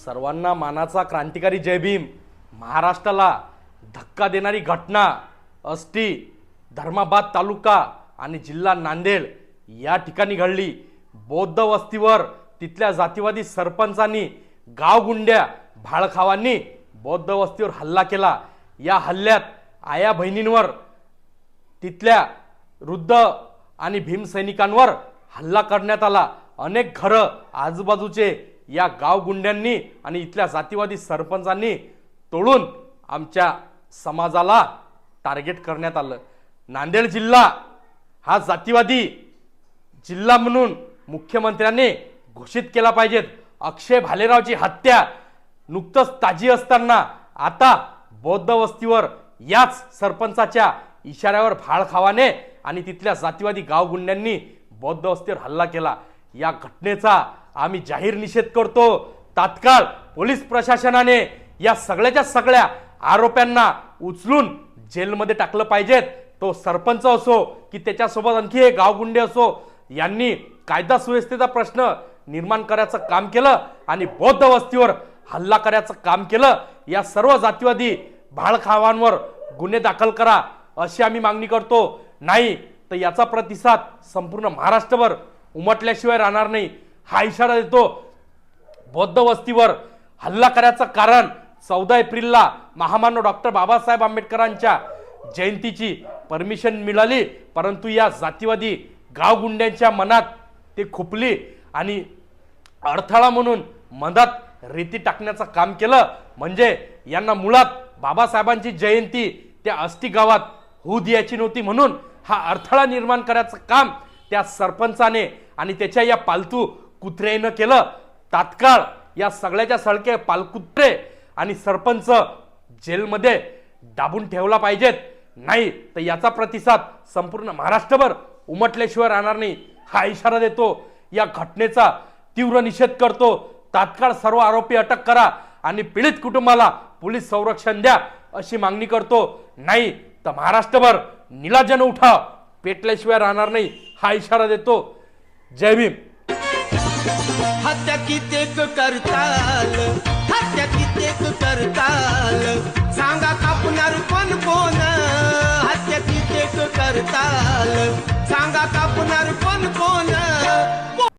सर्वांना मानाचा क्रांतिकारी जय भीम। महाराष्ट्राला धक्का देणारी घटना आष्टी धर्माबाद तालुका आणि जिल्हा नांदेड या ठिकाणी घडली। बौद्ध वस्तीवर तिथल्या जातीवादी सरपंचांनी गावगुंड्या भाळखावांनी बौद्ध वस्तीवर हल्ला केला। या हल्ल्यात आया बहिणींवर तिथल्या वृद्ध आणि भीम सैनिकांवर हल्ला करण्यात आला। अनेक घरं आजूबाजूचे या गावगुंड्यांनी आणि इथल्या जातीवादी सरपंचांनी तोडून आमच्या समाजाला टार्गेट करण्यात आलं। नांदेड जिल्हा हा जातीवादी जिल्हा म्हणून मुख्यमंत्र्यांनी घोषित केला पाहिजे। अक्षय भालेरावची हत्या नुकतंच ताजी असताना आता बौद्ध वस्तीवर याच सरपंचाच्या इशाऱ्यावर भाळखावाने आणि तिथल्या जातीवादी गावगुंड्यांनी बौद्ध वस्तीवर हल्ला केला। या घटनेचा आम्ही जाहीर निषेध करतो। तात्काळ पोलीस प्रशासनाने या सगळ्याच्या सगळ्या आरोप्यांना उचलून जेलमध्ये टाकलं पाहिजे। तो सरपंच असो की त्याच्यासोबत आणखी हे गावगुंडे असो, यांनी कायदा सुव्यवस्थेचा प्रश्न निर्माण करायचं काम केलं आणि बौद्ध वस्तीवर हल्ला करायचं काम केलं। या सर्व जातीवादी भाळखावांवर गुन्हे दाखल करा अशी आम्ही मागणी करतो। नाही तर याचा प्रतिसाद संपूर्ण महाराष्ट्रभर उमटल्याशिवाय राहणार नाही हा इशारा देतो। बौद्ध वस्तीवर हल्ला करायचं कारण 14 एप्रिलला महामानव डॉक्टर बाबासाहेब आंबेडकरांच्या जयंतीची परमिशन मिळाली, परंतु या जातीवादी गावगुंड्यांच्या मनात ते खुपली आणि अडथळा म्हणून मधात रेती टाकण्याचं काम केलं। म्हणजे यांना मुळात बाबासाहेबांची जयंती त्या आष्टी गावात होऊ द्यायची नव्हती, म्हणून हा अडथळा निर्माण करायचं काम त्या सरपंचाने आणि त्याच्या या पालतू कुत्र्यानं केलं। तात्काळ या सगळ्याच्या सळके पालकुत्रे आणि सरपंच जेलमध्ये दाबून ठेवला पाहिजेत। नाही तर याचा प्रतिसाद संपूर्ण महाराष्ट्रभर उमटल्याशिवाय राहणार नाही हा इशारा देतो। या घटनेचा तीव्र निषेध करतो। तात्काळ सर्व आरोपी अटक करा आणि पीडित कुटुंबाला पोलीस संरक्षण द्या अशी मागणी करतो। नाही तर महाराष्ट्रभर निलाजन उठाव पेटल्याशिवाय राहणार नाही हा इशारा देतो। जय भीम। हत्या कित्येक करताल, हत्या कित्येक करताल, सांगा कापणार कोण कोण, हत्या कित्येक करताल, सांगा कापणार